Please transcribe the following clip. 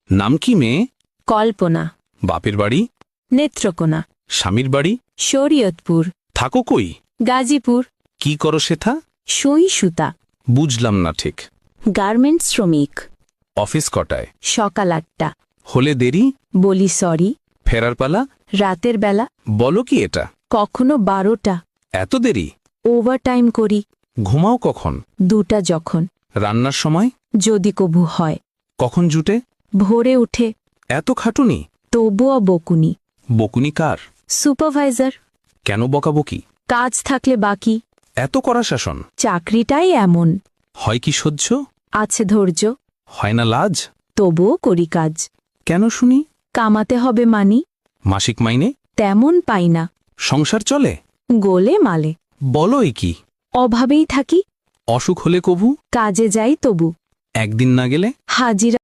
নাম কি মেয়ে? কল্পনা। বাপের বাড়ি? নেত্রকোনা। স্বামীর বাড়ি? শরীয়তপুর। থাকো কই? গাজীপুর। কি করো সেথা? সুই সুতা। বুঝলাম না ঠিক। গার্মেন্টস শ্রমিক। অফিস কটায়? সকাল 8টা। হলে দেরি? বলি সরি। ফেরার পালা? রাতের বেলা। বলো কি এটা? কখনো 12টা। এত দেরি? ওভারটাইম করি। ঘুমাও কখন? 2টা যখন। রান্নার সময়? যদি কবু হয়। কখন জুটে? ভোরে উঠে। এত খাটুনি? তবুও বকুনি। বকুনি কার? সুপারভাইজার। কেন বকাবকি? কাজ থাকলে বাকি। এত কড়া শাসন? চাকরিটাই এমন। হয় কি সহ্য? আছে ধৈর্য। হয় না লাজ? তবুও করি কাজ। কেন শুনি? কামাতে হবে মানি। মাসিক মাইনে? তেমন পাই না। সংসার চলে? গোলে মালে। বলো এ কি? অভাবেই থাকি। অসুখ হলে কবু? কাজে যাই তবু। একদিন না গেলে? হাজিরা।